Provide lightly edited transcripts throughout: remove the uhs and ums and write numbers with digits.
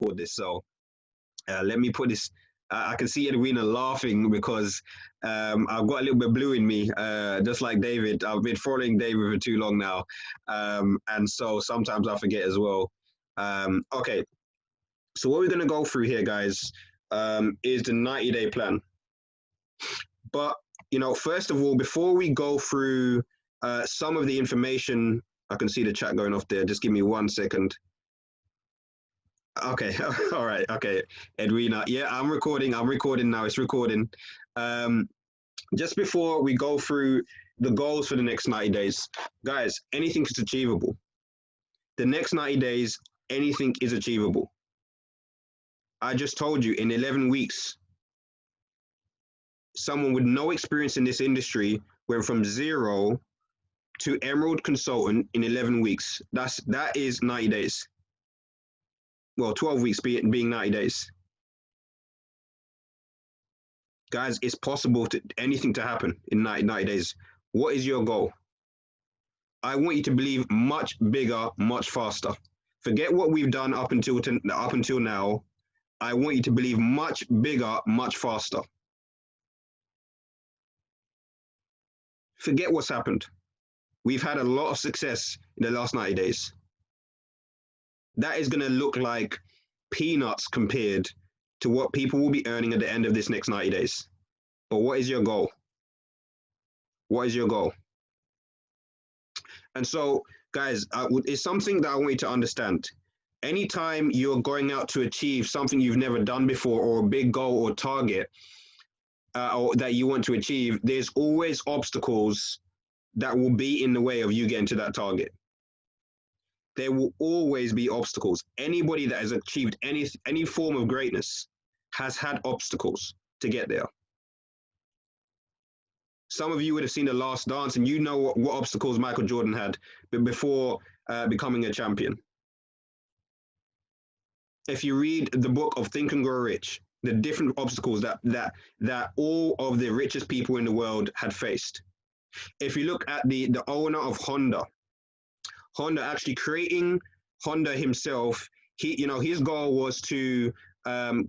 record this. So let me put this. I can see Edwina laughing because I've got a little bit blue in me, just like David. I've been following David for too long now, and so sometimes I forget as well. Okay, so what we're going to go through here, guys, is the 90-day plan. But first of all, before we go through some of the information, I can see the chat going off there. Just give me 1 second. Okay, all right, okay, Edwina. Yeah, I'm recording. I'm recording now. It's recording. Just before we go through the goals for the next 90 days, guys, anything is achievable. The next 90 days, anything is achievable. I just told you in 11 weeks, someone with no experience in this industry went from zero to Emerald Consultant in 11 weeks. That is 90 days. Well, 12 weeks being 90 days. Guys, it's possible to anything to happen in 90 days. What is your goal? I want you to believe much bigger, much faster. Forget what we've done up until now. I want you to believe much bigger, much faster. Forget what's happened. We've had a lot of success in the last 90 days. That is going to look like peanuts compared to what people will be earning at the end of this next 90 days. But what is your goal? What is your goal? And so, guys, it's something that I want you to understand. Anytime you're going out to achieve something you've never done before, or a big goal or target or that you want to achieve, there's always obstacles that will be in the way of you getting to that target. There will always be obstacles. Anybody that has achieved any form of greatness has had obstacles to get there. Some of you would have seen The Last Dance, and you know what obstacles Michael Jordan had before becoming a champion. If you read the book of Think and Grow Rich, the different obstacles that all of the richest people in the world had faced. If you look at the owner of Honda actually creating Honda himself, his goal was to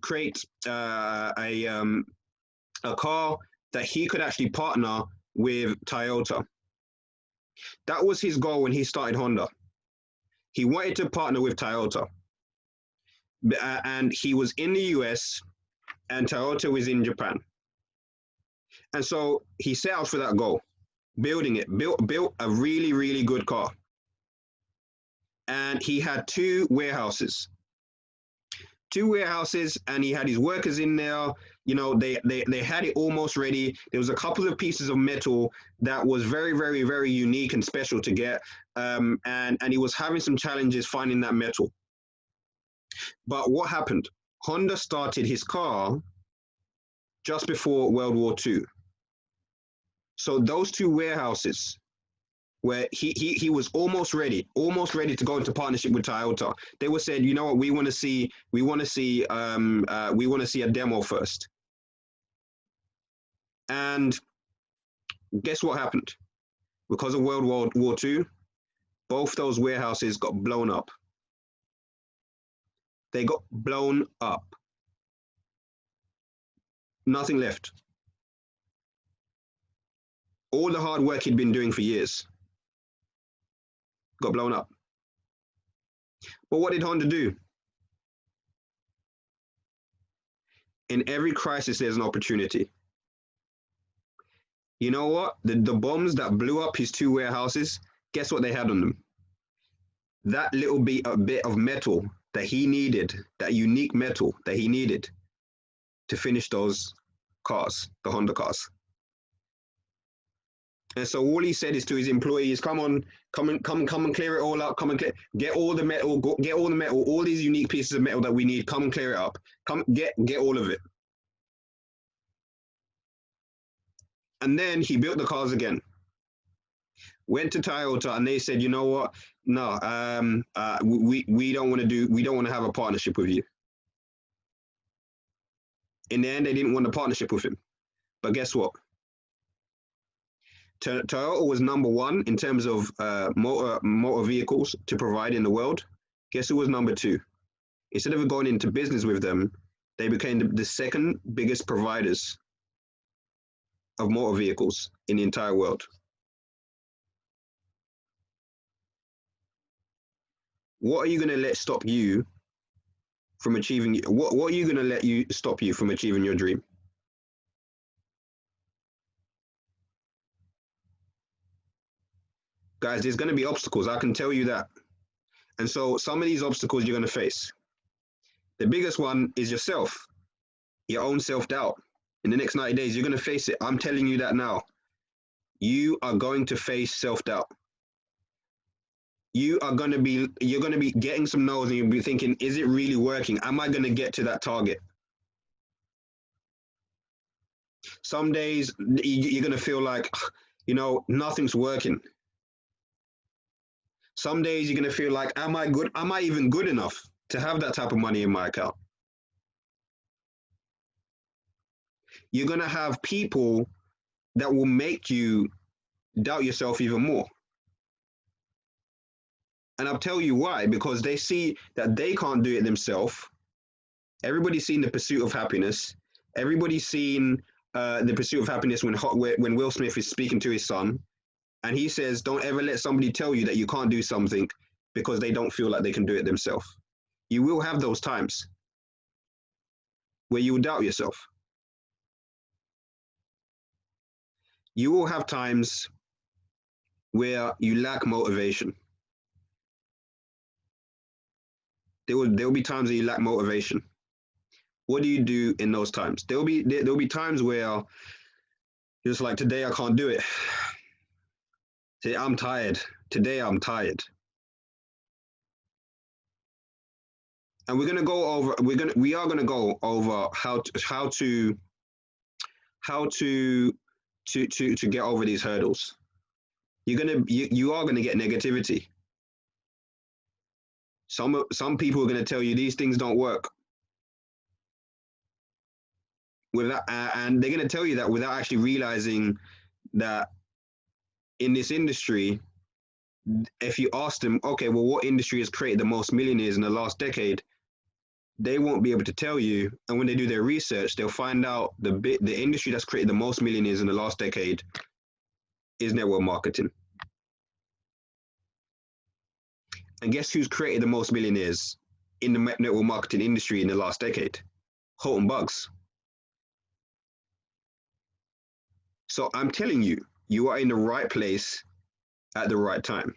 create a car that he could actually partner with Toyota. That was his goal when he started Honda. He wanted to partner with Toyota. And he was in the US and Toyota was in Japan. And so he set out for that goal, building it, built a really, really good car. And he had two warehouses, and he had his workers in there. They had it almost ready. There was a couple of pieces of metal that was very, very, very unique and special to get. And he was having some challenges finding that metal. But what happened? Honda started his car just before World War II. So those two warehouses where he was almost ready to go into partnership with Toyota. They were said, you know what, we want to see a demo first. And guess what happened? Because of World War II, both those warehouses got blown up. They got blown up. Nothing left. All the hard work he'd been doing for years got blown up. But what did Honda do? In every crisis, there's an opportunity. You know what? The bombs that blew up his two warehouses, guess what they had on them? That little bit of metal that he needed, that unique metal that he needed to finish those cars, the Honda cars. And so all he said is to his employees, come and clear it all up, get all the metal, all these unique pieces of metal that we need, come and clear it up. Come get all of it. And then he built the cars again. Went to Toyota and they said, you know what? No, we don't want to have a partnership with you. In the end, they didn't want a partnership with him. But guess what? Toyota was number one in terms of motor vehicles to provide in the world. Guess who was number two? Instead of going into business with them, they became the second biggest providers of motor vehicles in the entire world. What are you going to let stop you from achieving? What are you going to let you stop you from achieving your dream? Guys, there's going to be obstacles. I can tell you that. And so some of these obstacles you're going to face. The biggest one is yourself, your own self-doubt. In the next 90 days, you're going to face it. I'm telling you that now. You are going to face self-doubt. You're going to be getting some no's and you'll be thinking, is it really working? Am I going to get to that target? Some days you're going to feel like, nothing's working. Some days you're going to feel like, am I good? Am I even good enough to have that type of money in my account? You're going to have people that will make you doubt yourself even more. And I'll tell you why, because they see that they can't do it themselves. Everybody's seen The Pursuit of Happiness. Everybody's seen The Pursuit of Happiness when Will Smith is speaking to his son. And he says, don't ever let somebody tell you that you can't do something because they don't feel like they can do it themselves. You will have those times where you will doubt yourself. You will have times where you lack motivation. There will be times that you lack motivation. What do you do in those times? There'll be times where you're just like, today I can't do it. Today I'm tired. Today I'm tired. And we are gonna go over how to get over these hurdles. You are gonna get negativity. Some people are gonna tell you these things don't work. And they're gonna tell you that without actually realizing that in this industry, if you ask them, okay, well, what industry has created the most millionaires in the last decade? They won't be able to tell you. And when they do their research, they'll find out the industry that's created the most millionaires in the last decade is network marketing. And guess who's created the most millionaires in the network marketing industry in the last decade? Houghton Bugs. So I'm telling you, you are in the right place at the right time.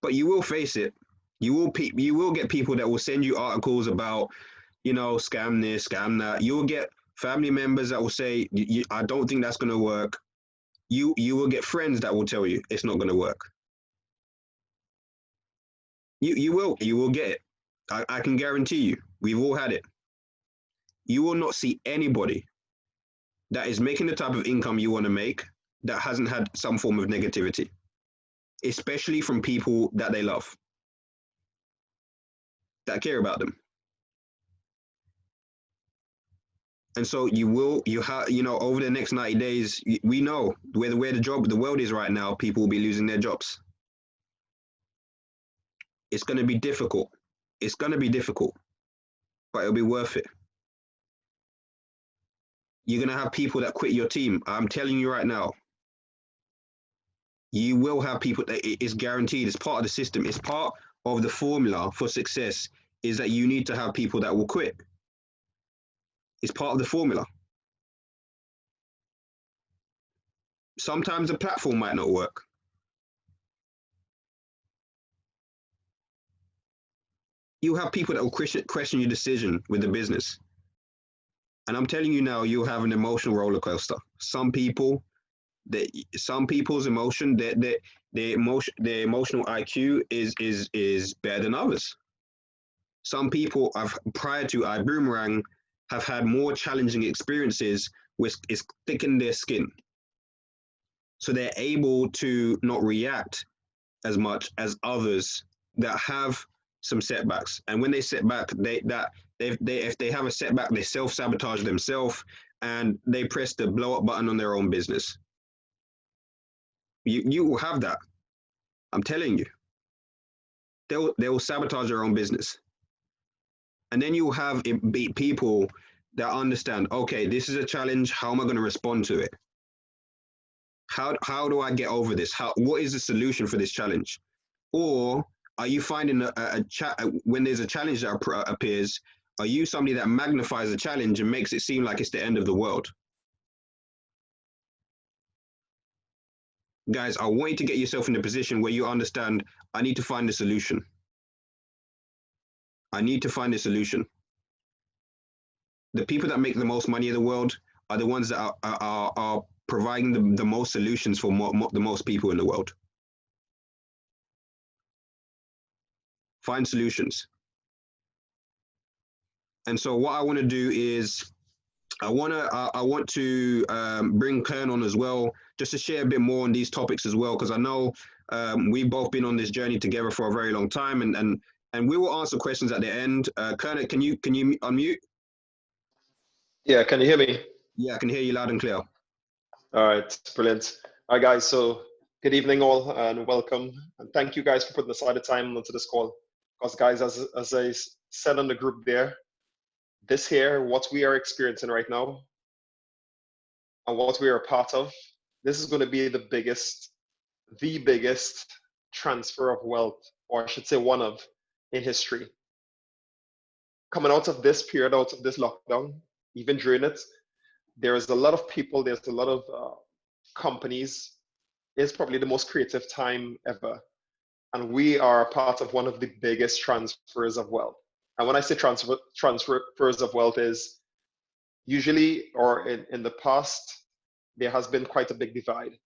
But you will face it. You will get people that will send you articles about, scam this, scam that. You will get family members that will say, I don't think that's going to work. You will get friends that will tell you it's not going to work. You will get it. I can guarantee you. We've all had it. You will not see anybody that is making the type of income you want to make that hasn't had some form of negativity, especially from people that they love, that care about them. And so you have, over the next 90 days, we know where the world is right now, people will be losing their jobs. It's going to be difficult. It's going to be difficult, but it'll be worth it. You're going to have people that quit your team. I'm telling you right now, you will have people that it's guaranteed. It's part of the system. It's part of the formula for success is that you need to have people that will quit. It's part of the formula. Sometimes the platform might not work. You have people that will question your decision with the business. And I'm telling you now, you'll have an emotional roller coaster. Some people's emotion, their emotional IQ is better than others. Some people prior to iBoomerang have had more challenging experiences, which is thickened their skin. So they're able to not react as much as others that have some setbacks. And when they set back, if they have a setback, they self-sabotage themselves and they press the blow up button on their own business. You will have that. I'm telling you. they'll sabotage their own business. And then you have people that understand, okay, this is a challenge. How am I going to respond to it? How do I get over this? What is the solution for this challenge? Or are you finding when there's a challenge that appears, are you somebody that magnifies the challenge and makes it seem like it's the end of the world? Guys, I want you to get yourself in a position where you understand, I need to find a solution. I need to find a solution. The people that make the most money in the world are the ones that are providing the most solutions for the most people in the world. Find solutions. And so what I want to do is I want to bring Kern on as well, just to share a bit more on these topics as well, because I know we've both been on this journey together for a very long time, and we will answer questions at the end. Kern, can you unmute? Yeah, can you hear me? Yeah, I can hear you loud and clear. All right, brilliant. All right, guys, so good evening all and welcome. And thank you guys for putting aside the time onto this call. Because guys, as I said on the group there, this here, what we are experiencing right now and what we are a part of, this is going to be the biggest transfer of wealth, or I should say one of, in history. Coming out of this period, out of this lockdown, even during it, there is a lot of people, there's a lot of companies. It's probably the most creative time ever. And we are a part of one of the biggest transfers of wealth. And when I say transfers of wealth is usually, or in the past, there has been quite a big divide.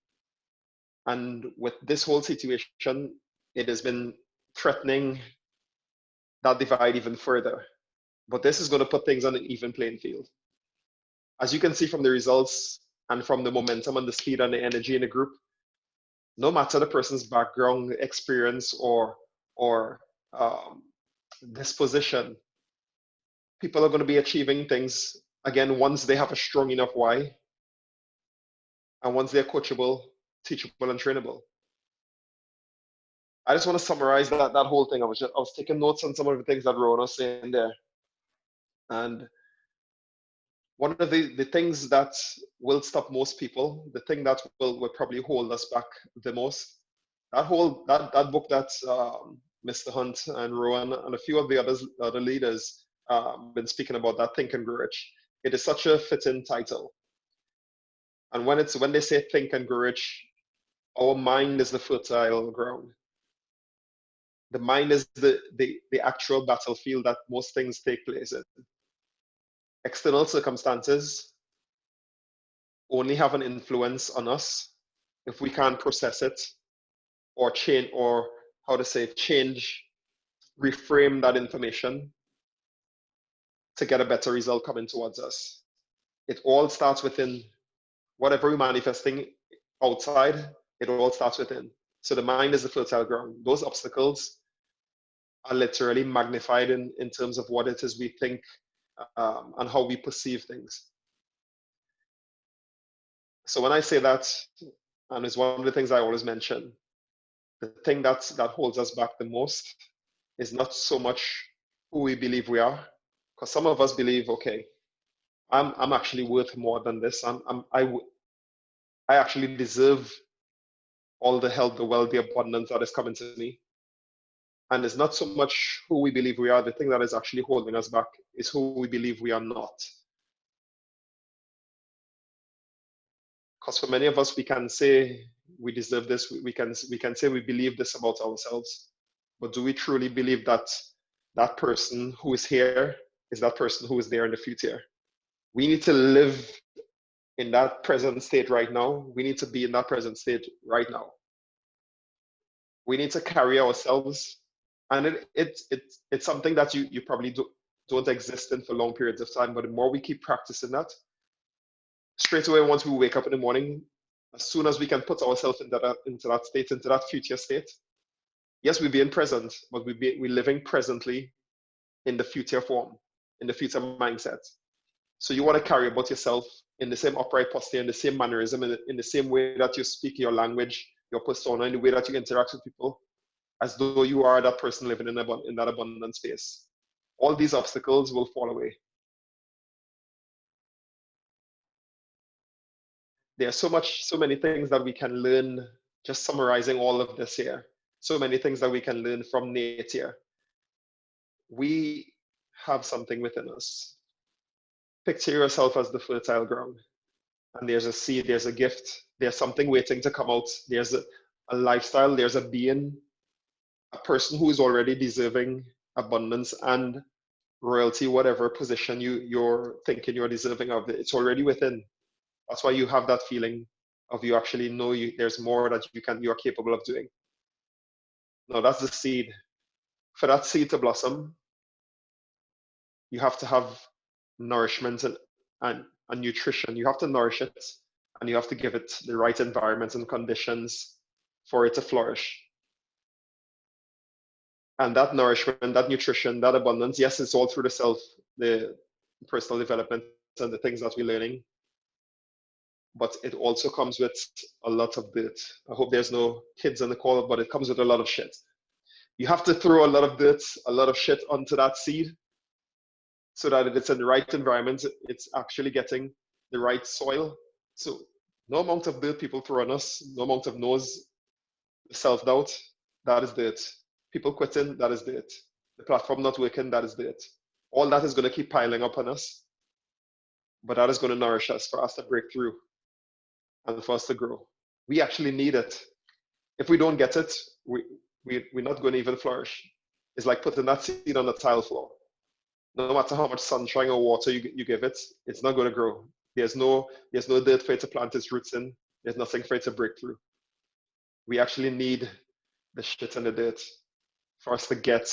And with this whole situation, it has been threatening that divide even further. But this is going to put things on an even playing field. As you can see from the results and from the momentum and the speed and the energy in the group, no matter the person's background, experience, or disposition, people are going to be achieving things, again, once they have a strong enough why, and once they're coachable, teachable, and trainable. I just want to summarize that whole thing. I was taking notes on some of the things that Rowan was saying there. And one of the things that will stop most people, the thing that will probably hold us back the most, that book that Mr. Hunt and Rowan and a few of the other leaders been speaking about, that Think and Grow Rich. It is such a fitting title. And when they say Think and Grow Rich, our mind is the fertile ground. The mind is the actual battlefield that most things take place in. External circumstances only have an influence on us if we can't process it or change, or reframe that information to get a better result coming towards us. It all starts within. Whatever we're manifesting outside, it all starts within. So the mind is the fertile ground. Those obstacles are literally magnified in terms of what it is we think and how we perceive things. So when I say that, and it's one of the things I always mention, the thing that holds us back the most is not so much who we believe we are, because some of us believe, okay, I'm actually worth more than this. I actually deserve all the health, the wealth, the abundance that is coming to me. And it's not so much who we believe we are. The thing that is actually holding us back is who we believe we are not. Because for many of us, we can say we deserve this. We can say we believe this about ourselves. But do we truly believe that that person who is here is that person who is there in the future? We need to live in that present state right now. We need to be in that present state right now. We need to carry ourselves, and it's something that you probably don't exist in for long periods of time. But the more we keep practicing that, straight away once we wake up in the morning, as soon as we can put ourselves into that state, into that future state, yes, we're being present, but we're living presently in the future form, in the future mindset. So you want to carry about yourself in the same upright posture, in the same mannerism, in the same way that you speak your language, your persona, in the way that you interact with people. as though you are that person living in that abundant space. All these obstacles will fall away. There's so many things that we can learn, just summarizing all of this here. So many things that we can learn from Nate here. We have something within us. Picture yourself as the fertile ground. And there's a seed, there's a gift, there's something waiting to come out. There's a lifestyle, there's a being, a person who is already deserving abundance and royalty, whatever position you're thinking you're deserving of. It's already within. That's why you have that feeling of you actually know there's more that you're capable of doing. No, that's the seed. For that seed to blossom, you have to have nourishment and nutrition. You have to nourish it, and you have to give it the right environment and conditions for it to flourish. And that nourishment, that nutrition, that abundance, yes, it's all through the self, the personal development and the things that we're learning. But it also comes with a lot of dirt. I hope there's no kids on the call, but it comes with a lot of shit. You have to throw a lot of dirt, a lot of shit onto that seed so that if it's in the right environment, it's actually getting the right soil. So no amount of dirt people throw on us, no amount of noise, self-doubt, that is dirt. People quitting, that is dirt. The platform not working, that is dirt. All that is going to keep piling up on us, but that is going to nourish us for us to break through and for us to grow. We actually need it. If we don't get it, we're not going to even flourish. It's like putting that seed on the tile floor. No matter how much sunshine or water you give it, it's not going to grow. There's no dirt for it to plant its roots in. There's nothing for it to break through. We actually need the shit and the dirt for us to get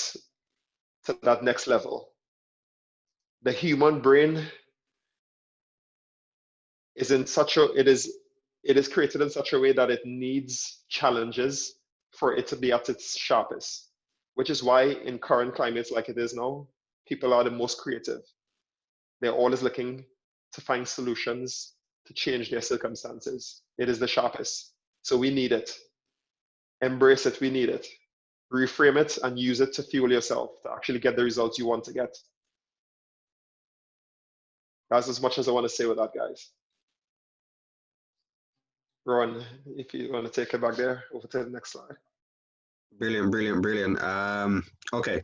to that next level. The human brain is it is created in such a way that it needs challenges for it to be at its sharpest, which is why in current climates like it is now, people are the most creative. They're always looking to find solutions to change their circumstances. It is the sharpest. So we need it. Embrace it, we need it. Reframe it and use it to fuel yourself to actually get the results you want to get. That's as much as I want to say with that, guys. Ron, if you want to take it back there, over to the next slide. Brilliant, brilliant, brilliant. Okay,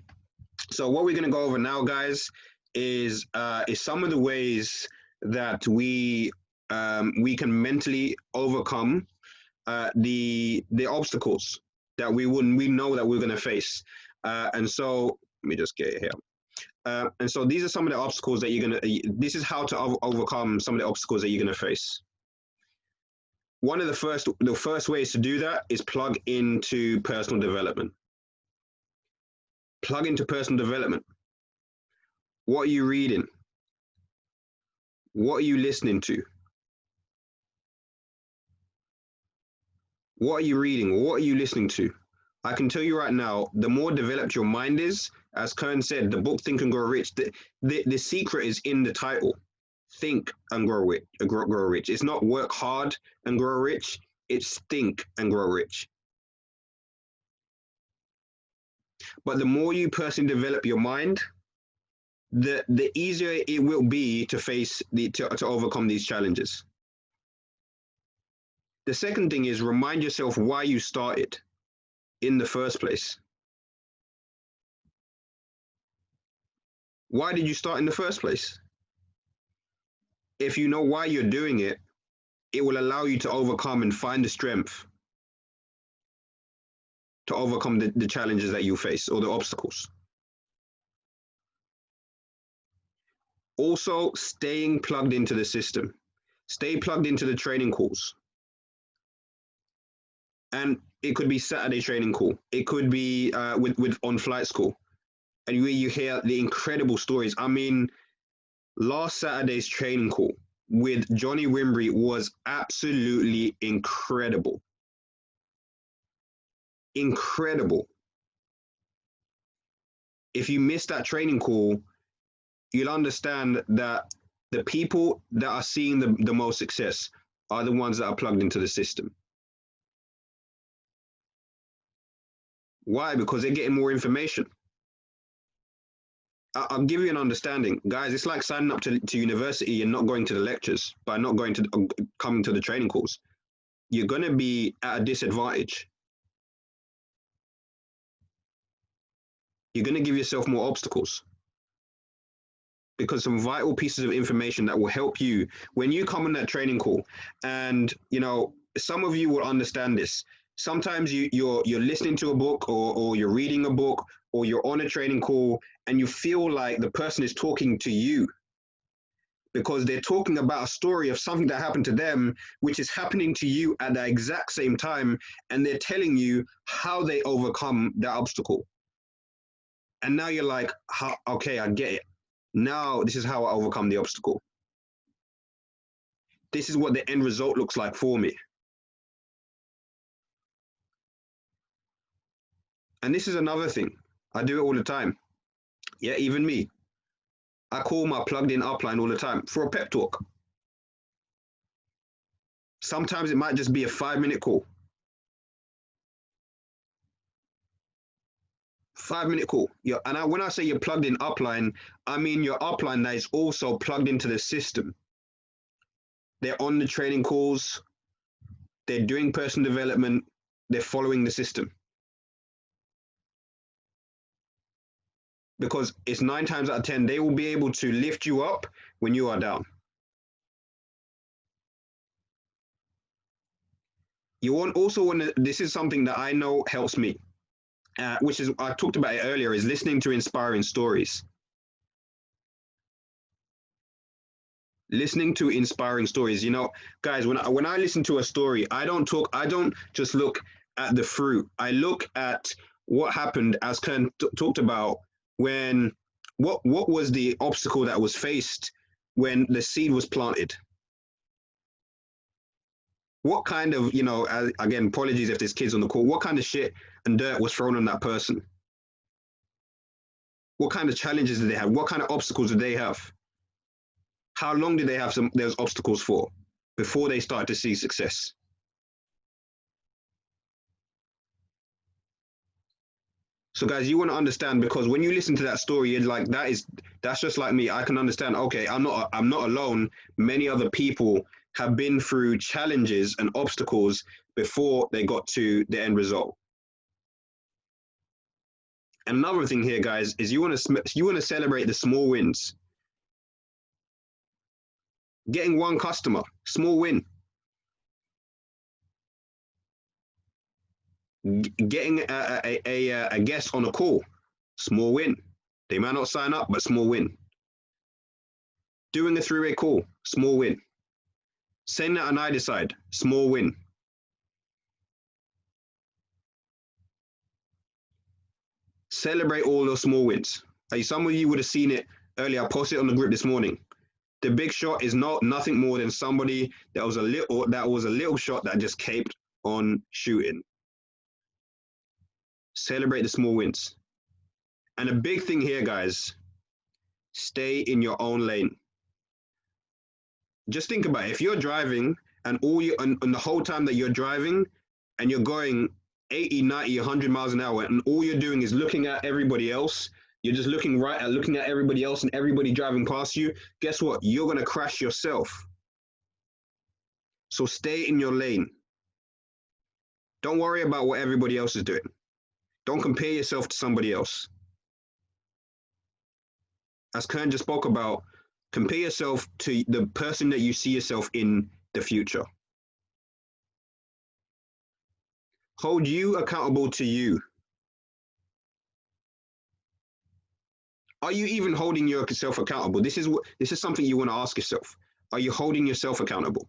so what we're going to go over now, guys, is some of the ways that we can mentally overcome the obstacles that we know that we're going to face. And so let me just get it here. And so these are some of the obstacles that this is how to overcome some of the obstacles that you're going to face. One of the first ways to do that is plug into personal development. Plug into personal development. What are you reading? What are you listening to? What are you reading? What are you listening to? I can tell you right now, the more developed your mind is, as Kern said, the book Think and Grow Rich, the secret is in the title. Think and grow rich. It's not work hard and grow rich. It's think and grow rich. But the more you personally develop your mind, the easier it will be to face to overcome these challenges. The second thing is remind yourself why you started in the first place. Why did you start in the first place? If you know why you're doing it, it will allow you to overcome and find the strength to overcome the challenges that you face or the obstacles. Also, staying plugged into the system. Stay plugged into the training calls. And it could be Saturday training call. It could be with on flight school. And where you hear the incredible stories. I mean, last Saturday's training call with Johnny Wimbrey was absolutely incredible. Incredible. If you missed that training call, you'll understand that the people that are seeing the most success are the ones that are plugged into the system. Why? Because they're getting more information. I'll give you an understanding, guys. It's like signing up to university and not going to the lectures, by not going to coming to the training calls. You're going to be at a disadvantage. You're going to give yourself more obstacles, because some vital pieces of information that will help you when you come on that training call. And some of you will understand this. Sometimes you're listening to a book, or you're reading a book, or you're on a training call, and you feel like the person is talking to you because they're talking about a story of something that happened to them, which is happening to you at the exact same time, and they're telling you how they overcome that obstacle. And now you're like, okay, I get it. Now this is how I overcome the obstacle. This is what the end result looks like for me. And this is another thing. I do it all the time. Yeah, even me. I call my plugged in upline all the time for a pep talk. Sometimes it might just be a 5-minute call. 5-minute call. Yeah, and when I say you're plugged in upline, I mean your upline that is also plugged into the system. They're on the training calls, they're doing personal development, they're following the system. Because it's 9 times out of 10, they will be able to lift you up when you are down. You also want to, this is something that I know helps me, which is, I talked about it earlier, is listening to inspiring stories. Listening to inspiring stories. Guys, when I listen to a story, I don't just look at the fruit. I look at what happened, as Kern talked about, when what was the obstacle that was faced when the seed was planted. What kind of, again, apologies if there's kids on the call, what kind of shit and dirt was thrown on that person? What kind of challenges did they have? What kind of obstacles did they have? How long did they have those obstacles for before they start to see success? So guys, you want to understand, because when you listen to that story, you're like, that's just like me. I can understand, okay, I'm not alone. Many other people have been through challenges and obstacles before they got to the end result. And another thing here, guys, is you want to celebrate the small wins. Getting one customer, small win. Getting a guest on a call, small win. They might not sign up, but small win. Doing a 3-way call, small win. Sending out an I decide, small win. Celebrate all those small wins. Some of you would have seen it earlier. I posted it on the group this morning. The big shot is nothing more than somebody that was a little shot that just kept on shooting. Celebrate the small wins. And a big thing here, guys, stay in your own lane. Just think about it. If you're driving and the whole time that you're driving and you're going 80, 90, 100 miles an hour, and all you're doing is looking at everybody else, you're just looking at everybody else and everybody driving past you, guess what? You're going to crash yourself. So stay in your lane. Don't worry about what everybody else is doing. Don't compare yourself to somebody else. As Kern just spoke about, compare yourself to the person that you see yourself in the future. Hold you accountable to you. Are you even holding yourself accountable? This is something you want to ask yourself. Are you holding yourself accountable?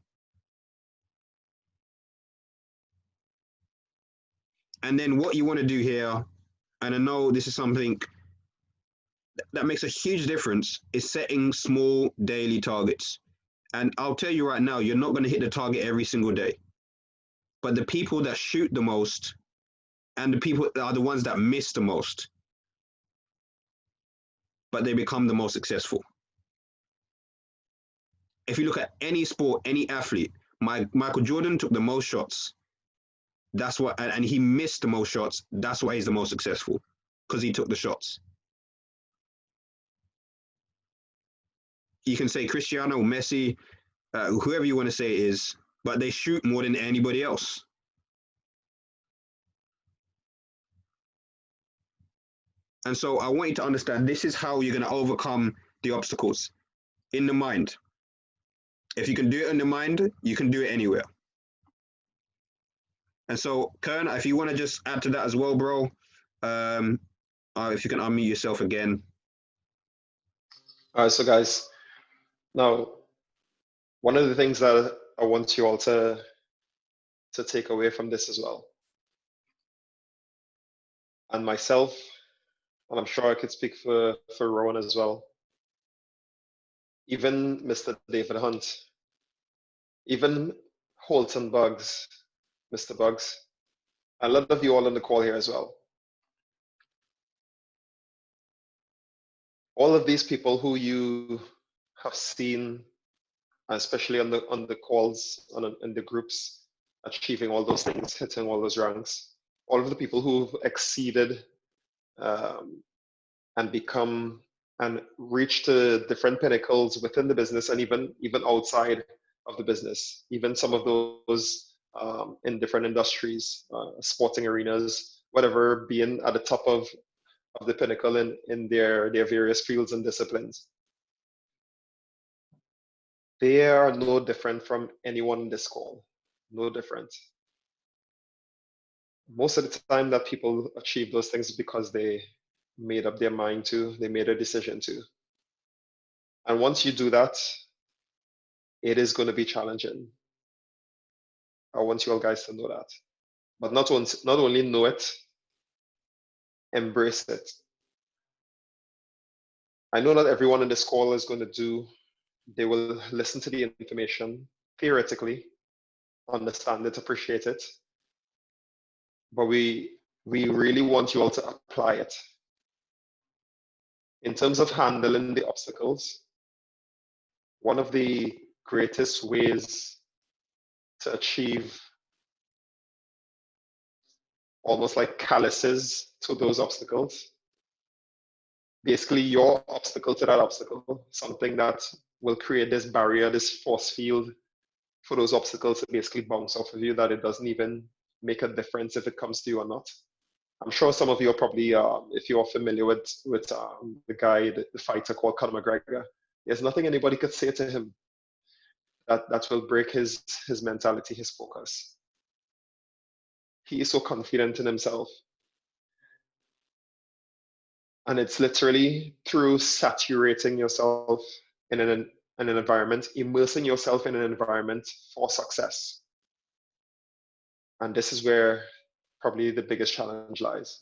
And then what you want to do here, and I know this is something that makes a huge difference, is setting small daily targets. And I'll tell you right now, you're not going to hit the target every single day. But the people that shoot the most and the people are the ones that miss the most, but they become the most successful. If you look at any sport, any athlete, Michael Jordan took the most shots. That's what, and he missed the most shots. That's why he's the most successful, because he took the shots. You can say Cristiano, Messi, whoever you want to say it is, but they shoot more than anybody else. And so I want you to understand this is how you're going to overcome the obstacles in the mind. If you can do it in the mind, you can do it anywhere. And so, Kern, if you want to just add to that as well, bro, if you can unmute yourself again. All right, so guys, now one of the things that I want you all to take away from this as well, and myself, and I'm sure I could speak for Rowan as well, even Mr. David Hunt, even Holton Bugs, Mr. Bugs, a lot of you all on the call here as well. All of these people who you have seen, especially on the calls, in the groups, achieving all those things, hitting all those ranks, all of the people who've exceeded and become and reached different pinnacles within the business and even outside of the business, even some of those in different industries, sporting arenas, whatever, being at the top of the pinnacle in their various fields and disciplines. They are no different from anyone in this call, no different. Most of the time that people achieve those things because they made up their mind to, they made a decision to. And once you do that, it is going to be challenging. I want you all guys to know that. But not only know it, embrace it. I know not everyone in this call is going to do, they will listen to the information theoretically, understand it, appreciate it. But we really want you all to apply it. In terms of handling the obstacles, one of the greatest ways to achieve almost like calluses to those obstacles, basically your obstacle to that obstacle, something that will create this barrier, this force field for those obstacles to basically bounce off of you, that it doesn't even make a difference if it comes to you or not. I'm sure some of you are probably, if you're familiar with the guy, the fighter called Conor McGregor, there's nothing anybody could say to him that will break his mentality, his focus. He is so confident in himself. And it's literally through saturating yourself in an environment, immersing yourself in an environment for success. And this is where probably the biggest challenge lies.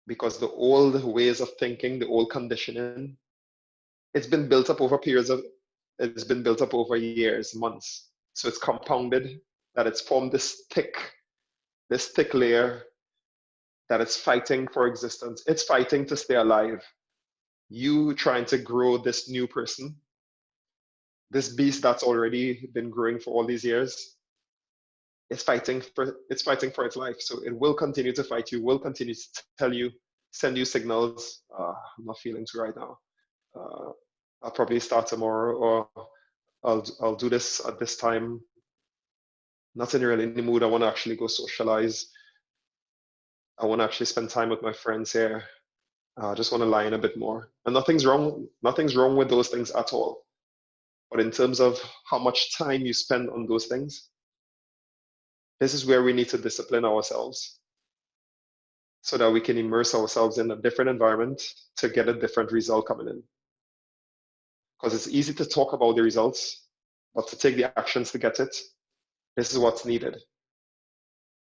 Because the old ways of thinking, the old conditioning, it's been built up over years, months. So it's compounded, that it's formed this thick layer that it's fighting for existence. It's fighting to stay alive. You trying to grow this new person, this beast that's already been growing for all these years, it's fighting for its life. So it will continue to fight you, will continue to tell you, send you signals. I'm not feeling too right now. I'll probably start tomorrow, or I'll do this at this time. Not really in the mood. I want to actually go socialize. I want to actually spend time with my friends here. I just want to lie in a bit more. And nothing's wrong with those things at all. But in terms of how much time you spend on those things, this is where we need to discipline ourselves so that we can immerse ourselves in a different environment to get a different result coming in. Because it's easy to talk about the results, but to take the actions to get it, this is what's needed.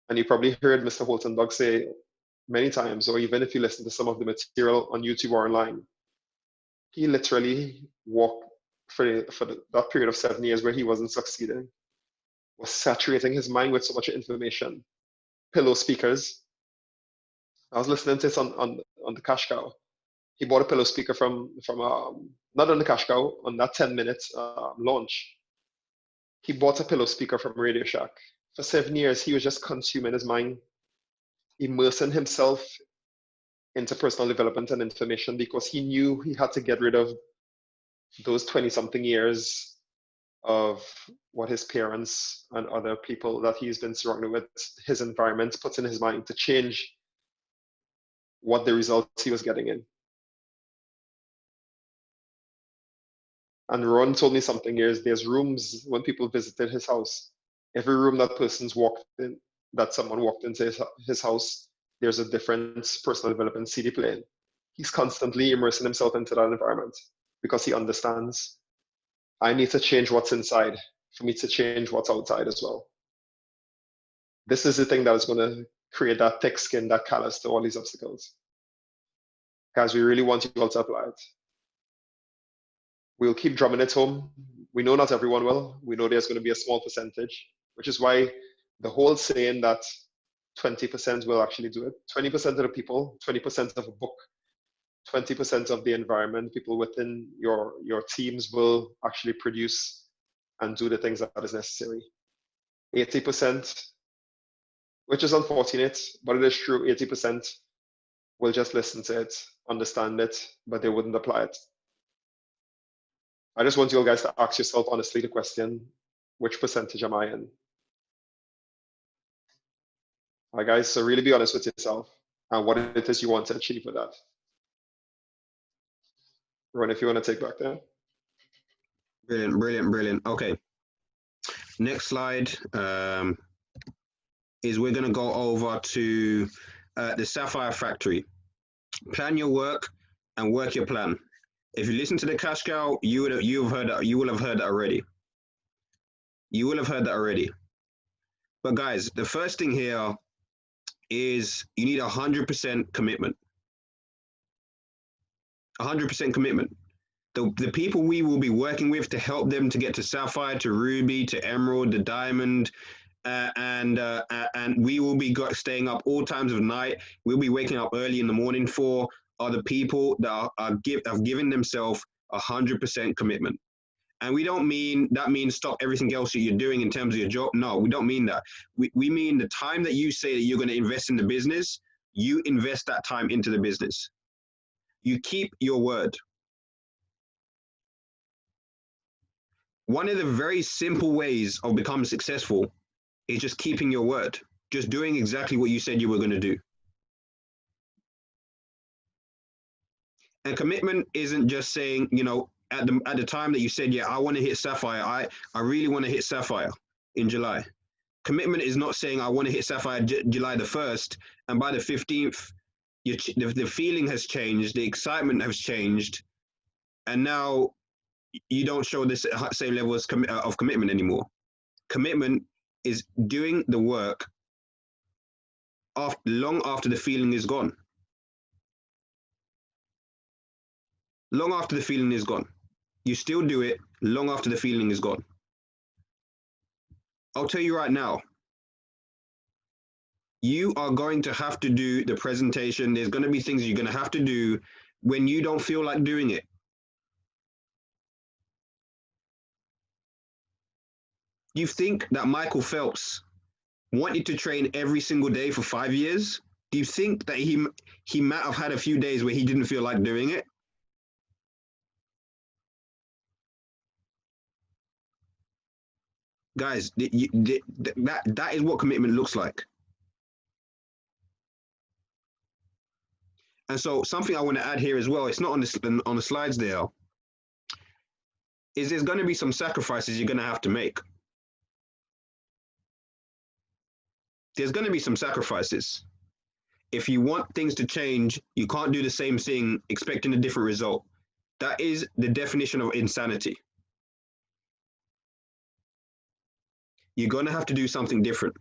And you probably heard Mr. Holton Bugs say many times, or even if you listen to some of the material on YouTube or online, he literally walked for that period of 7 years where he wasn't succeeding, was saturating his mind with so much information. Pillow speakers. I was listening to this on the Cash Cow. He bought a pillow speaker from not on the Cash Cow, on that 10 minutes launch. He bought a pillow speaker from Radio Shack. For 7 years, he was just consuming his mind, immersing himself into personal development and information because he knew he had to get rid of those 20-something years of what his parents and other people that he's been surrounded with, his environment, puts in his mind to change what the results he was getting in. And Ron told me something is there's rooms when people visited his house. Every room that person's walked in, that someone walked into his house, there's a different personal development CD playing. He's constantly immersing himself into that environment because he understands I need to change what's inside for me to change what's outside as well. This is the thing that is going to create that thick skin, that callous to all these obstacles. Guys, we really want you all to apply it. We'll keep drumming it home. We know not everyone will. We know there's going to be a small percentage, which is why the whole saying that 20% will actually do it. 20% of the people, 20% of a book, 20% of the environment, people within your teams will actually produce and do the things that is necessary. 80%, which is unfortunate, but it is true, 80% will just listen to it, understand it, but they wouldn't apply it. I just want you guys to ask yourself honestly the question, which percentage am I in? All right, guys, so really be honest with yourself and what it is you want to achieve with that. Ron, if you want to take back there. Brilliant, brilliant, brilliant. Okay. Next slide is we're going to go over to the Sapphire Factory. Plan your work and work your plan. If you listen to the Cash Cow, you will have heard that already. You will have heard that already. But guys, the first thing here is you need 100% commitment. 100% commitment. The people we will be working with to help them to get to Sapphire, to Ruby, to Emerald, to Diamond, and we will be staying up all times of night. We'll be waking up early in the morning for are the people that have given themselves 100% commitment. And we don't mean that means stop everything else that you're doing in terms of your job. No, we don't mean that. We mean the time that you say that you're going to invest in the business, you invest that time into the business. You keep your word. One of the very simple ways of becoming successful is just keeping your word, just doing exactly what you said you were going to do. And commitment isn't just saying, you know, at the time that you said, yeah, I want to hit Sapphire. I really want to hit Sapphire in July. Commitment is not saying I want to hit Sapphire July the 1st, and by the 15th, the feeling has changed, the excitement has changed, and now you don't show this same level of commitment anymore. Commitment is doing the work long after the feeling is gone. Long after the feeling is gone. You still do it long after the feeling is gone. I'll tell you right now, you are going to have to do the presentation. There's going to be things you're going to have to do when you don't feel like doing it. You think that Michael Phelps wanted to train every single day for 5 years? Do you think that he might have had a few days where he didn't feel like doing it? Guys, that is what commitment looks like. And so something I want to add here as well, it's not on the slides there, is there's going to be some sacrifices you're going to have to make. There's going to be some sacrifices. If you want things to change, you can't do the same thing expecting a different result. That is the definition of insanity. You're going to have to do something different.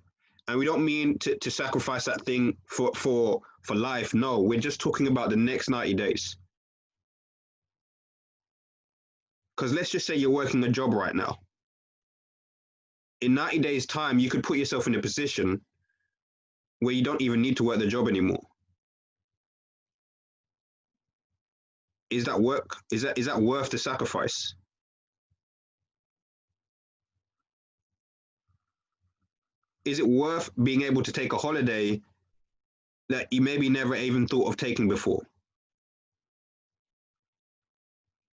And we don't mean to sacrifice that thing for life. No, we're just talking about the next 90 days. Because let's just say you're working a job right now. In 90 days' time, you could put yourself in a position where you don't even need to work the job anymore. Is that work? Is that worth the sacrifice? Is it worth being able to take a holiday that you maybe never even thought of taking before?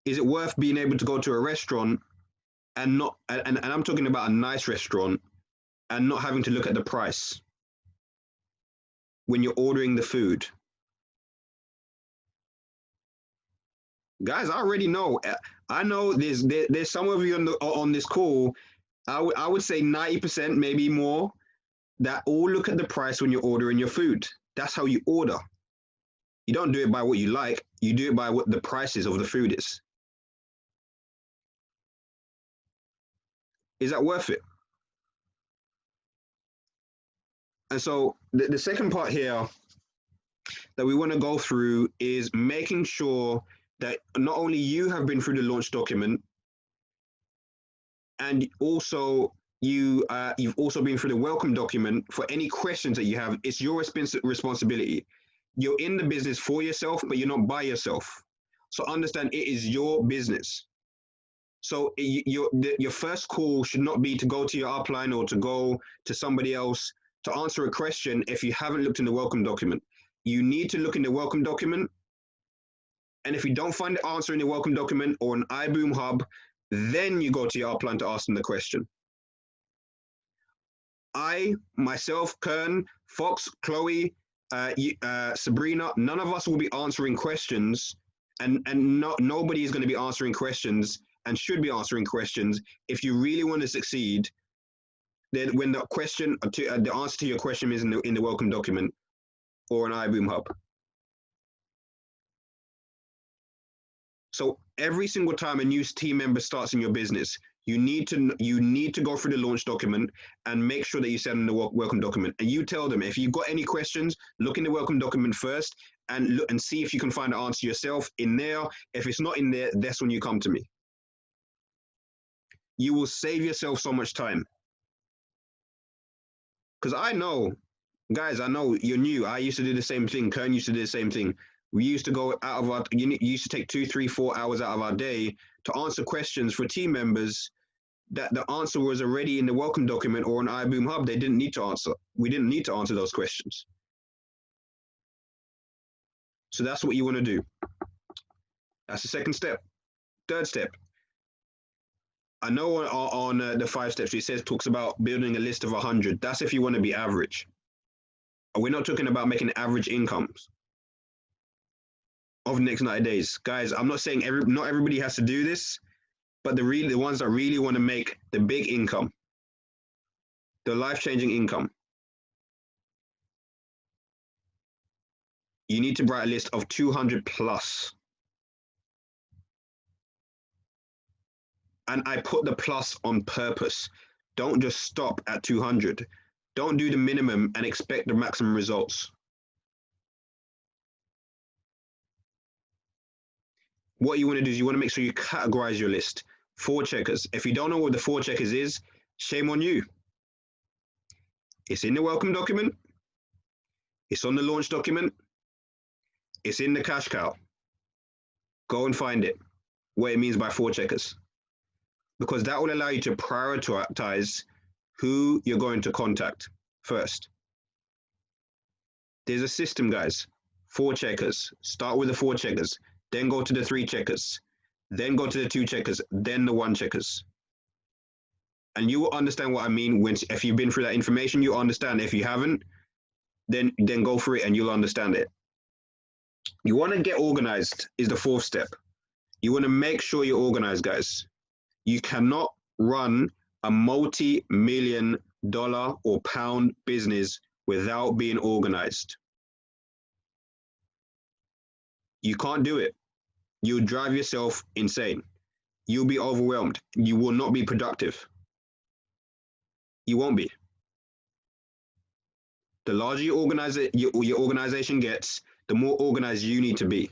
Is it worth being able to go to a restaurant and not and I'm talking about a nice restaurant and not having to look at the price when you're ordering the food? Guys, I already know. I know there's some of you on this call. I would say 90%, maybe more, that all look at the price when you're ordering your food. That's how you order. You don't do it by what you like. You do it by what the prices of the food is. Is that worth it? And so the second part here that we want to go through is making sure that not only you have been through the launch document, and also you've also been through the welcome document. For any questions that you have, it's your responsibility. You're in the business for yourself, but you're not by yourself. So understand it is your business. So your first call should not be to go to your upline or to go to somebody else to answer a question if you haven't looked in the welcome document. You need to look in the welcome document. And if you don't find the answer in the welcome document or an iBoom Hub, then you go to your upline to ask them the question. I, myself, Kern, Fox, Chloe, Sabrina, none of us will be answering questions, and nobody is going to be answering questions and should be answering questions. If you really want to succeed, then when the question, the answer to your question is in the welcome document or an iBoom Hub. So every single time a new team member starts in your business, you need to go through the launch document and make sure that you send them the welcome document. And you tell them, if you've got any questions, look in the welcome document first and look and see if you can find the answer yourself in there. If it's not in there, that's when you come to me. You will save yourself so much time. Because I know, guys, I know you're new. I used to do the same thing. Kern used to do the same thing. We used to go out of our, you used to take 2, 3, 4 hours out of our day to answer questions for team members that the answer was already in the welcome document or an iBoom Hub. They didn't need to answer. We didn't need to answer those questions. So that's what you want to do. That's the second step. Third step. I know on the 5 steps, it says, talks about building a list of 100. That's if you want to be average. We're not talking about making average incomes over the next 90 days. Guys, I'm not saying not everybody has to do this, but the ones that really want to make the big income, the life-changing income, you need to write a list of 200 plus. And I put the plus on purpose. Don't just stop at 200. Don't do the minimum and expect the maximum results. What you want to do is you want to make sure you categorize your list. 4 checkers. If you don't know what the 4 checkers is, shame on you. It's in the welcome document. It's on the launch document. It's in the cash cow. Go and find it, what it means by 4 checkers. Because that will allow you to prioritize who you're going to contact first. There's a system, guys. 4 checkers. Start with the 4 checkers. Then go to the 3 checkers. Then go to the 2 checkers. Then the 1 checkers. And you will understand what I mean if you've been through that information. You understand. If you haven't, then go through it and you'll understand it. You want to get organized is the 4th step. You want to make sure you're organized, guys. You cannot run a multi-million dollar or pound business without being organized. You can't do it. You'll drive yourself insane. You'll be overwhelmed. You will not be productive. You won't be. The larger your organization gets, the more organized you need to be.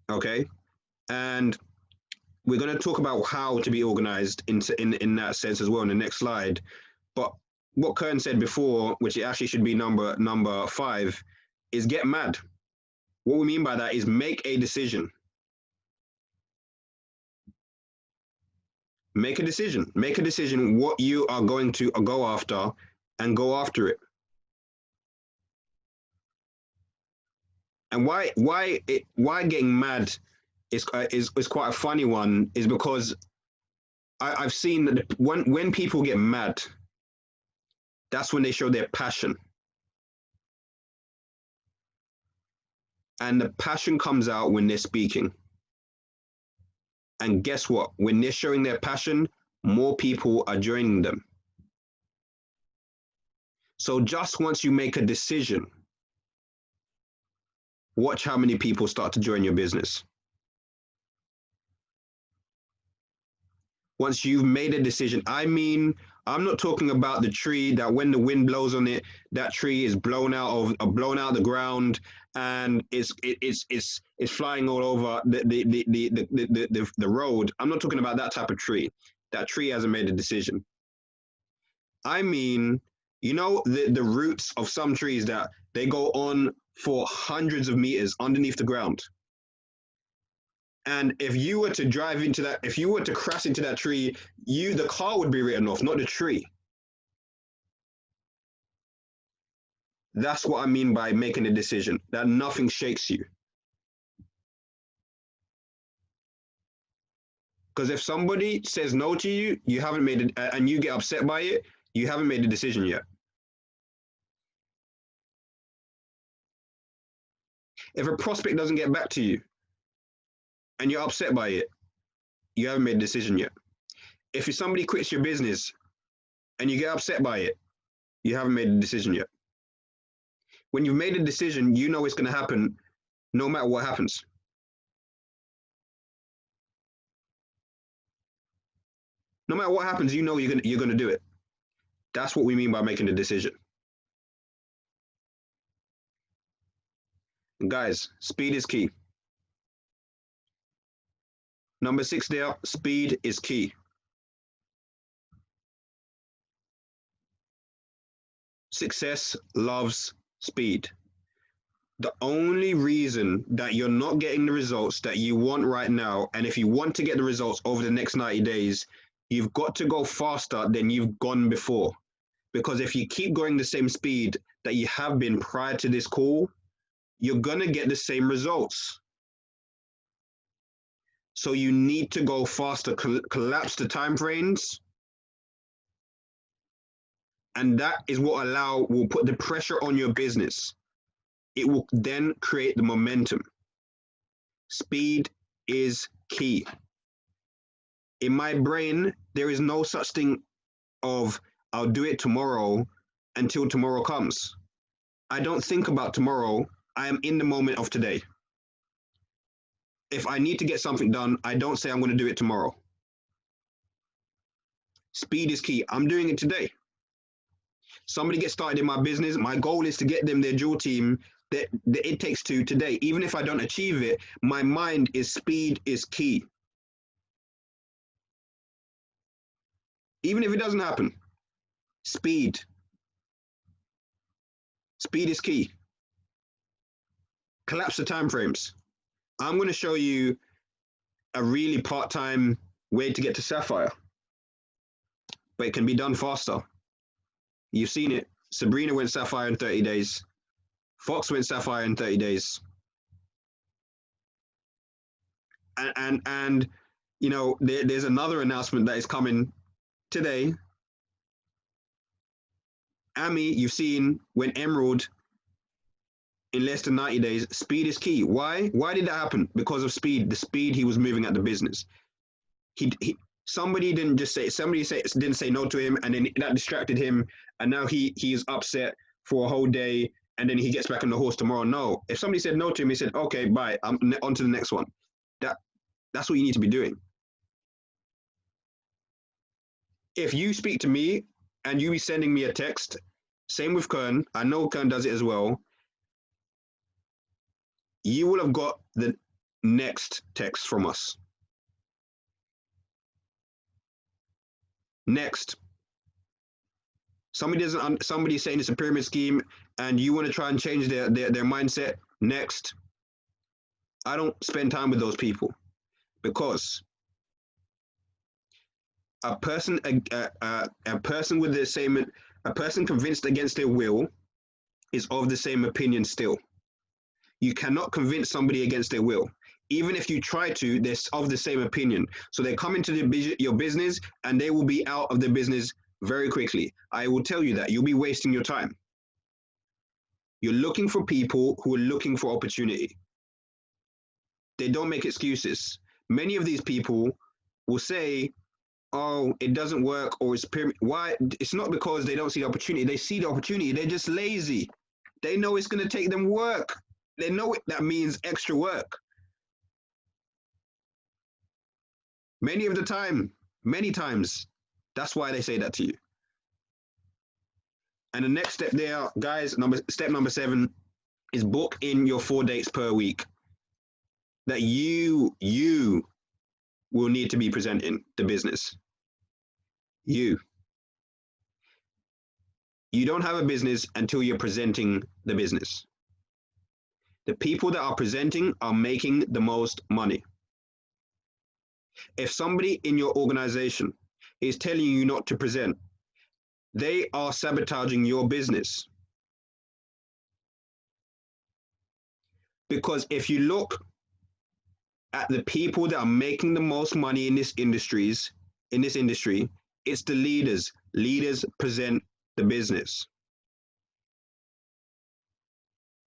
Okay, and we're going to talk about how to be organized in that sense as well in the next slide. But what Kern said before, which it actually should be number 5, is get mad. What we mean by that is make a decision. Make a decision. Make a decision what you are going to go after, and go after it. And why getting mad is quite a funny one, is because I've seen that when people get mad, that's when they show their passion. And the passion comes out when they're speaking. And guess what? When they're showing their passion, more people are joining them. So just once you make a decision, watch how many people start to join your business. Once you've made a decision, I mean, I'm not talking about the tree that when the wind blows on it, that tree is blown out the ground, and it's flying all over the road. I'm not talking about that type of tree. That tree hasn't made a decision. I mean, you know, the roots of some trees that they go on for hundreds of meters underneath the ground. And if you were to drive into that, if you were to crash into that tree, the car would be written off, not the tree. That's what I mean by making a decision, that nothing shakes you. Because if somebody says no to you, you haven't made it, and you get upset by it, you haven't made a decision yet. If a prospect doesn't get back to you and you're upset by it, you haven't made a decision yet. If somebody quits your business and you get upset by it, you haven't made a decision yet. When you've made a decision, you know it's going to happen no matter what happens. No matter what happens, you know you're going to do it. That's what we mean by making a decision. And guys, speed is key. Number 6 there, speed is key. Success loves speed. The only reason that you're not getting the results that you want right now, and if you want to get the results over the next 90 days, you've got to go faster than you've gone before. Because if you keep going the same speed that you have been prior to this call, you're going to get the same results. So you need to go faster, collapse the time frames. And that is what will put the pressure on your business. It will then create the momentum. Speed is key. In my brain, there is no such thing of I'll do it tomorrow until tomorrow comes. I don't think about tomorrow. I am in the moment of today. If I need to get something done, I don't say I'm going to do it tomorrow. Speed is key. I'm doing it today. Somebody gets started in my business. My goal is to get them their dual team that it takes to today. Even if I don't achieve it, my mind is speed is key. Even if it doesn't happen, speed. Speed is key. Collapse the time frames. I'm going to show you a really part-time way to get to Sapphire, but it can be done faster. You've seen it. Sabrina went Sapphire in 30 days. Fox went Sapphire in 30 days. And you know, there's another announcement that is coming today. Amy, you've seen, went Emerald in less than 90 days. Speed is key. Why? Why did that happen? Because of speed. The speed he was moving at the business. Somebody didn't say no to him, and then that distracted him, and now he is upset for a whole day, and then he gets back on the horse tomorrow. No. If somebody said no to him, he said, okay, bye, I'm on to the next one. That's what you need to be doing. If you speak to me and you be sending me a text, same with Kern, I know Kern does it as well, you will have got the next text from us. Next. Somebody's saying it's a pyramid scheme and you want to try and change their mindset. Next. I don't spend time with those people because a person a person with the same a person convinced against their will is of the same opinion still. You cannot convince somebody against their will. Even if you try to, they're of the same opinion. So they come into your business and they will be out of the business very quickly. I will tell you that. You'll be wasting your time. You're looking for people who are looking for opportunity. They don't make excuses. Many of these people will say, oh, it doesn't work, or it's pyramid. Why? It's not because they don't see the opportunity. They see the opportunity. They're just lazy. They know it's going to take them work. They know that means extra work. Many of the time, many times, that's why they say that to you. And the next step there, guys, step number 7 is book in your 4 dates per week that you will need to be presenting the business. You don't have a business until you're presenting the business. The people that are presenting are making the most money. If somebody in your organization is telling you not to present, they are sabotaging your business. Because if you look at the people that are making the most money in this industry, it's the leaders. Leaders present the business.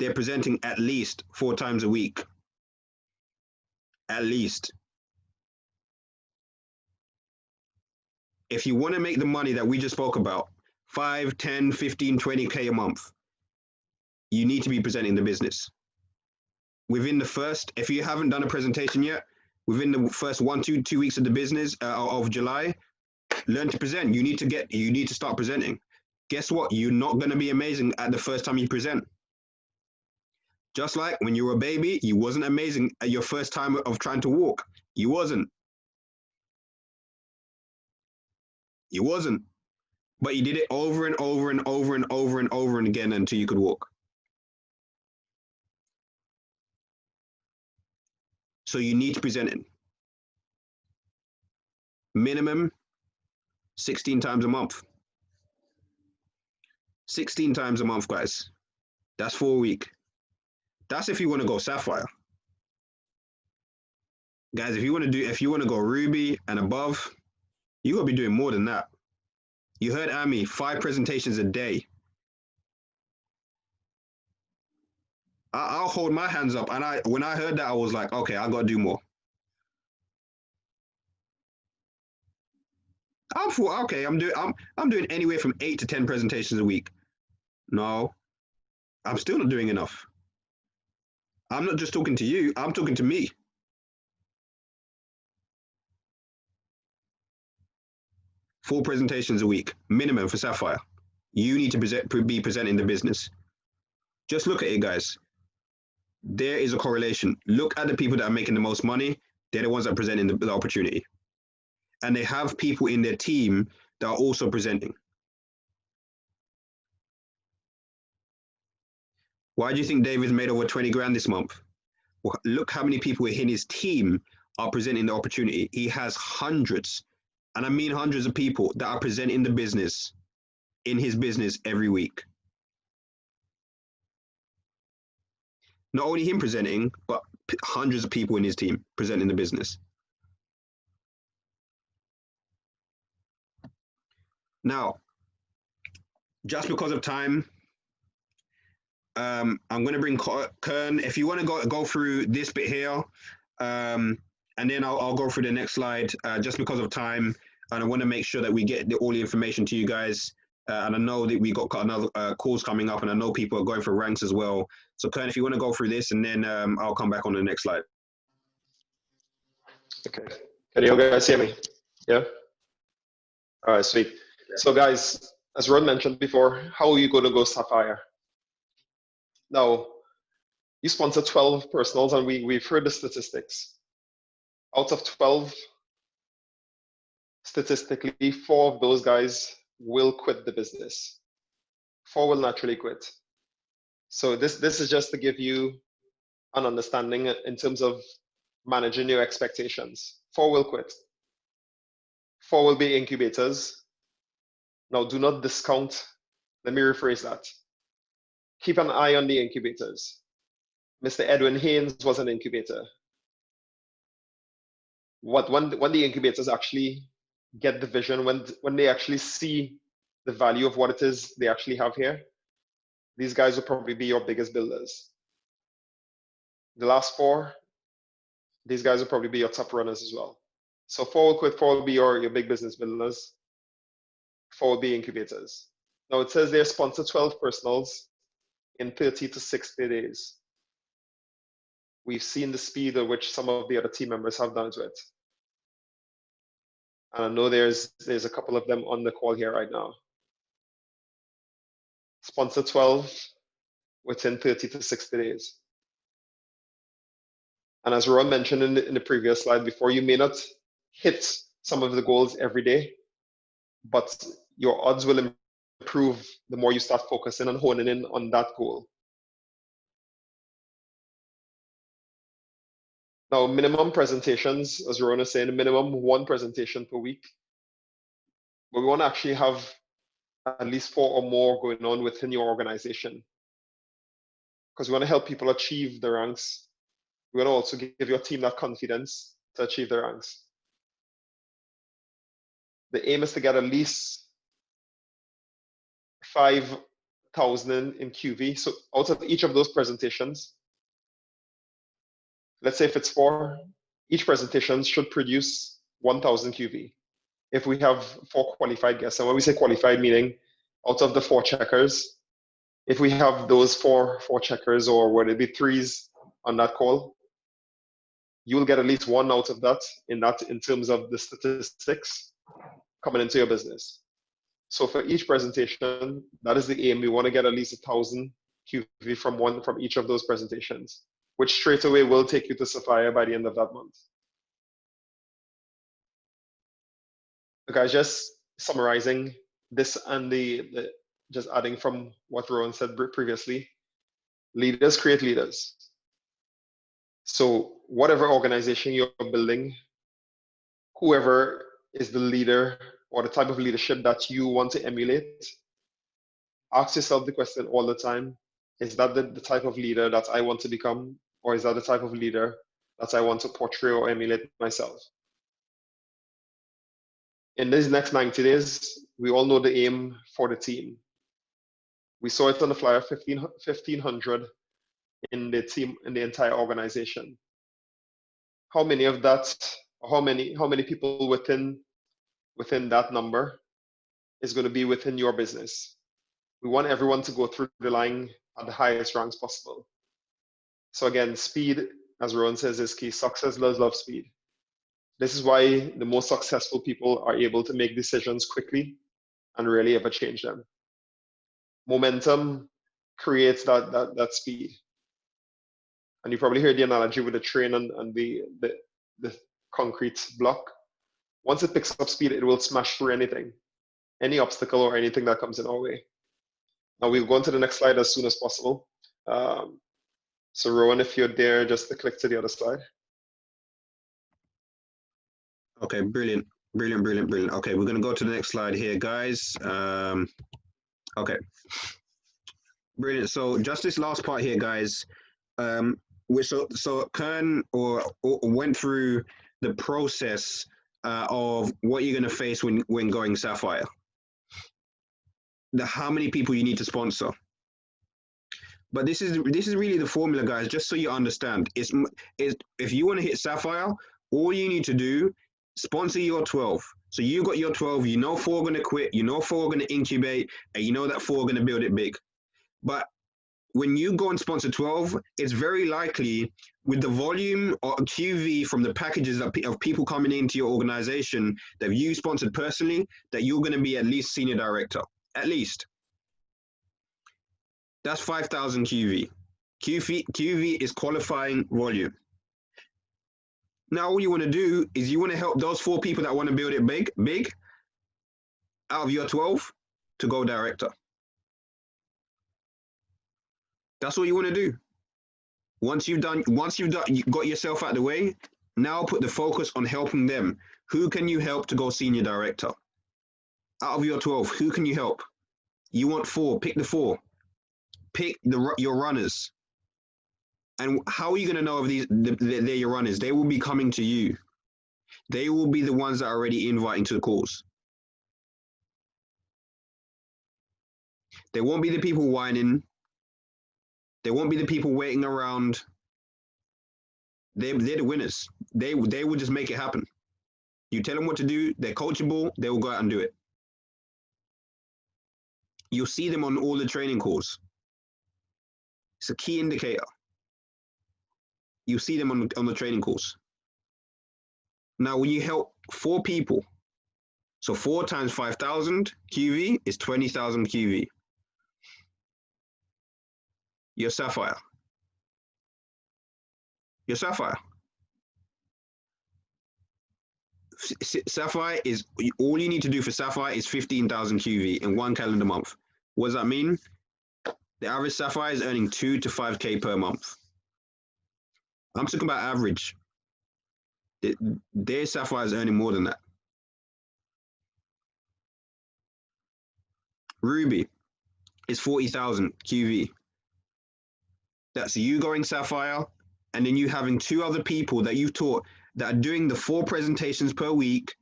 They're presenting at least 4 times a week. At least. If you want to make the money that we just spoke about, 5, 10, 15, 20K a month, you need to be presenting the business. Within the first, if you haven't done a presentation yet, within the first 2 weeks of the business of July, learn to present. You need to start presenting. Guess what? You're not going to be amazing at the first time you present. Just like when you were a baby, you wasn't amazing at your first time of trying to walk. You wasn't. You wasn't. But you did it over and over and over and over and over and again until you could walk. So you need to present it. Minimum 16 times a month. 16 times a month, guys. That's 4 a week. That's if you want to go Sapphire. Guys, if you want to go Ruby and above, you gotta be doing more than that. You heard Amy, 5 presentations a day. I'll hold my hands up, and when I heard that, I was like, okay, I gotta do more. I'm doing anywhere from 8 to 10 presentations a week. No, I'm still not doing enough. I'm not just talking to you, I'm talking to me. Four presentations a week, minimum for Sapphire. You need to be presenting the business. Just look at it, guys. There is a correlation. Look at the people that are making the most money. They're the ones that are presenting the opportunity. And they have people in their team that are also presenting. Why do you think David's made over 20 grand this month? Well, look how many people in his team are presenting the opportunity. He has hundreds, and I mean hundreds of people that are presenting the business in his business every week. Not only him presenting, but hundreds of people in his team presenting the business. Now, just because of time, I'm going to bring Kern. If you want to go through this bit here, and then I'll go through the next slide just because of time. And I want to make sure that we get all the information to you guys. And I know that we got another calls coming up, and I know people are going for ranks as well. So Kern, if you want to go through this, and then I'll come back on the next slide. Okay. Can you guys hear me? Yeah? All right, sweet. So guys, as Ron mentioned before, how are you going to go Sapphire? Now, you sponsor 12 personals, and we've heard the statistics. Out of 12, statistically, 4 of those guys will quit the business. 4 will naturally quit. So this is just to give you an understanding in terms of managing your expectations. 4 will quit. 4 will be incubators. Now, do not discount. Let me rephrase that. Keep an eye on the incubators. Mr. Edwin Haynes was an incubator. When the incubators actually get the vision, when they actually see the value of what it is they actually have here, these guys will probably be your biggest builders. The last 4, these guys will probably be your top runners as well. So 4 will be your big business builders. 4 will be incubators. Now it says they sponsor 12 personals in 30 to 60 days. We've seen the speed at which some of the other team members have done it. And I know there's a couple of them on the call here right now. Sponsor 12 within 30 to 60 days. And as Ron mentioned in the previous slide before, you may not hit some of the goals every day, but your odds will improve the more you start focusing and honing in on that goal. Now, minimum presentations, as Ron is saying, minimum 1 presentation per week. But we want to actually have at least 4 or more going on within your organization, because we want to help people achieve the ranks. We want to also give your team that confidence to achieve the ranks. The aim is to get at least 5,000 in QV. So out of each of those presentations, let's say if it's 4, each presentation should produce 1,000 QV. If we have 4 qualified guests, and when we say qualified, meaning out of the 4 checkers, if we have those four checkers, or would it be 3s on that call, you will get at least 1 out of that in terms of the statistics coming into your business. So for each presentation, that is the aim. We want to get at least 1,000 QV from each of those presentations, which straight away will take you to Sapphire by the end of that month. Okay, just summarizing this and just adding from what Rowan said previously, leaders create leaders. So whatever organization you're building, whoever is the leader or the type of leadership that you want to emulate, ask yourself the question all the time, is that the type of leader that I want to become? Or is that the type of leader that I want to portray or emulate myself? In these next 90 days, we all know the aim for the team. We saw it on the flyer, 1,500 in the team, in the entire organization. How many of that, how many people within that number is going to be within your business? We want everyone to go through the line at the highest ranks possible. So again, speed, as Rowan says, is key. Success love speed. This is why the most successful people are able to make decisions quickly and really ever change them. Momentum creates that speed. And you probably heard the analogy with the train and the concrete block. Once it picks up speed, it will smash through anything, any obstacle or anything that comes in our way. Now we'll go on to the next slide as soon as possible. So Rowan, if you're there, just to click to the other slide. Okay, brilliant. Okay, we're going to go to the next slide here, guys. Okay, brilliant. So just this last part here, guys. So Kern went through the process of what you're going to face when going Sapphire. How many people you need to sponsor. But this is really the formula, guys. Just so you understand, is if you want to hit Sapphire, all you need to do, sponsor your 12. So you got your 12. You know 4 are going to quit. You know 4 are going to incubate, and you know that 4 are going to build it big. But when you go and sponsor 12, it's very likely with the volume of QV from the packages of people coming into your organization that you sponsored personally, that you're going to be at least senior director, at least. That's 5,000 QV. QV is qualifying volume. Now, all you want to do is you want to help those 4 people that want to build it big, out of your 12 to go director. That's all you want to do. Once you got yourself out of the way, now put the focus on helping them Who can you help to go senior director? Out of your 12, who can you help? You want 4, pick the 4. Pick your runners. And how are you going to know if they're your runners? They will be coming to you. They will be the ones that are already inviting to the calls. They won't be the people whining. They won't be the people waiting around. They're the winners. They will just make it happen. You tell them what to do. They're coachable. They will go out and do it. You'll see them on all the training calls. It's a key indicator. You'll see them on the training calls. Now, when you help 4 people, so 4 times 5,000 QV is 20,000 QV. Your Sapphire. Your Sapphire. Sapphire is, all you need to do for Sapphire is 15,000 QV in 1 calendar month. What does that mean? The average Sapphire is earning 2 to 5K per month. I'm talking about average. Their Sapphire is earning more than that. Ruby is 40,000 QV. That's you going Sapphire, and then you having 2 other people that you've taught that are doing the 4 presentations per week,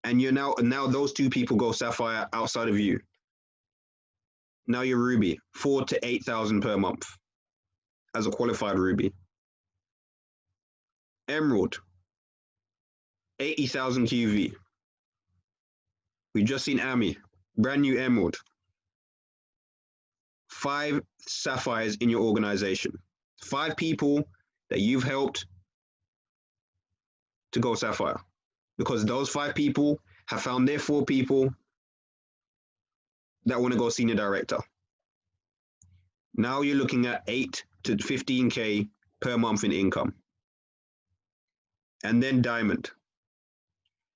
and you're now those 2 people go Sapphire outside of you. Now you're Ruby, 4 to 8,000 per month as a qualified Ruby. Emerald, 80,000 QV. We've just seen Ami, brand new Emerald. 5 Sapphires in your organization. 5 people that you've helped to go Sapphire, because those 5 people have found their 4 people that want to go senior director. Now you're looking at 8 to 15K per month in income. And then Diamond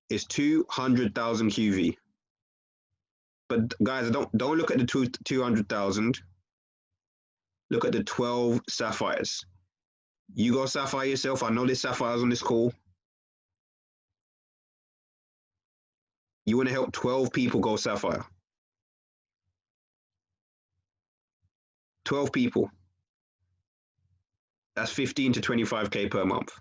is 200,000 QV. But guys, don't look at the 200,000. Look at the 12 Sapphires. You go Sapphire yourself. I know there's Sapphires on this call. You want to help 12 people go Sapphire. 12 people. That's 15 to 25K per month.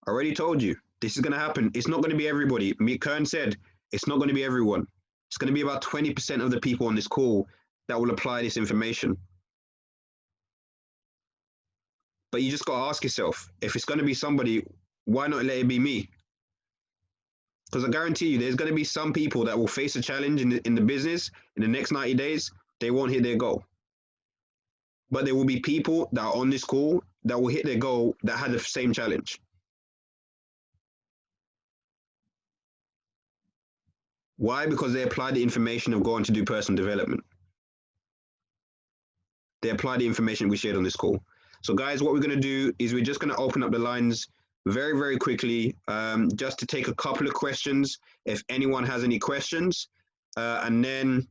I already told you, this is going to happen. It's not going to be everybody. Kern said, it's not going to be everyone. It's going to be about 20% of the people on this call that will apply this information. But you just got to ask yourself, if it's going to be somebody, why not let it be me? Because I guarantee you, there's going to be some people that will face a challenge in the business in the next 90 days. They won't hit their goal. But there will be people that are on this call that will hit their goal that had the same challenge. Why? Because they apply the information of going to do personal development. They apply the information we shared on this call. So guys, what we're going to do is we're just going to open up the lines very, very quickly, just to take a couple of questions if anyone has any questions. And then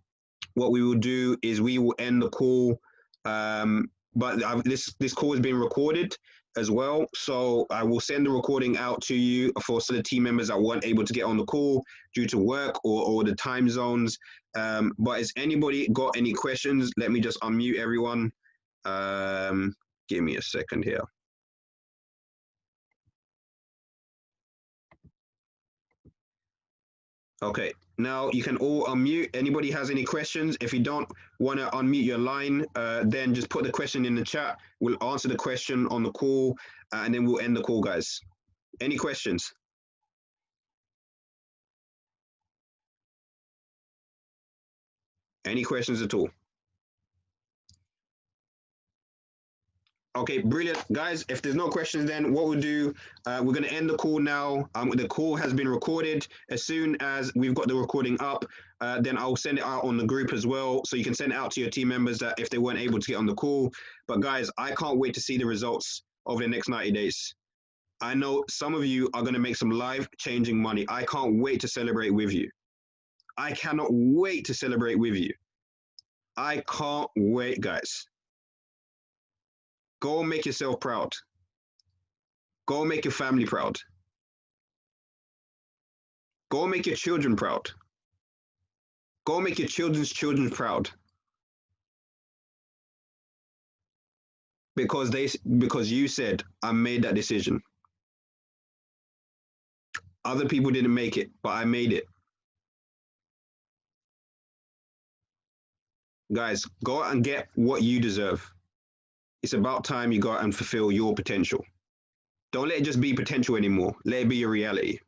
what we will do is we will end the call. But this call is being recorded as well. So I will send the recording out to you for the team members that weren't able to get on the call due to work or the time zones. But has anybody got any questions? Let me just unmute everyone. Give me a second here. Okay, now you can all unmute. Anybody has any questions? If you don't want to unmute your line, then just put the question in the chat. We'll answer the question on the call, and then we'll end the call, guys. Any questions? Any questions at all? Okay, brilliant. Guys, if there's no questions, then what we'll do, we're going to end the call now. The call has been recorded. As soon as we've got the recording up, then I'll send it out on the group as well. So you can send it out to your team members that if they weren't able to get on the call. But guys, I can't wait to see the results over the next 90 days. I know some of you are going to make some life-changing money. I can't wait to celebrate with you. I cannot wait to celebrate with you. I can't wait, guys. Go and make yourself proud. Go make your family proud. Go make your children proud. Go make your children's children proud. Because you said, I made that decision. Other people didn't make it, but I made it. Guys, go out and get what you deserve. It's about time you go out and fulfill your potential. Don't let it just be potential anymore. Let it be your reality.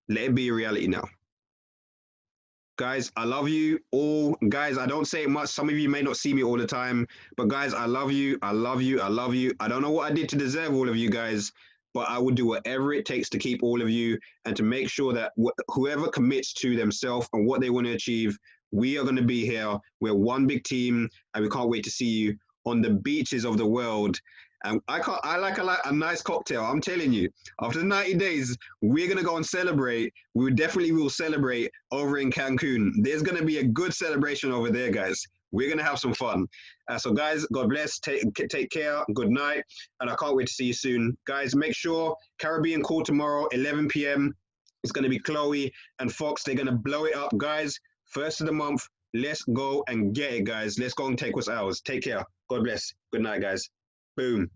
Let it be your reality now. Guys, I love you all. Guys, I don't say it much. Some of you may not see me all the time, but guys, I love you. I love you. I love you. I don't know what I did to deserve all of you guys, but I will do whatever it takes to keep all of you and to make sure that whoever commits to themselves and what they want to achieve, we are going to be here. We're one big team, and we can't wait to see you on the beaches of the world. And I like a nice cocktail. I'm telling you, after 90 days, we're gonna go and celebrate. We definitely will celebrate over in Cancun. There's gonna be a good celebration over there, guys. We're gonna have some fun. So, guys, God bless. Take care. Good night, and I can't wait to see you soon, guys. Make sure Caribbean Call tomorrow, 11 p.m. It's gonna be Chloe and Fox. They're gonna blow it up, guys. First of the month. Let's go and get it, guys. Let's go and take what's ours. Take care. God bless. Good night, guys. Boom.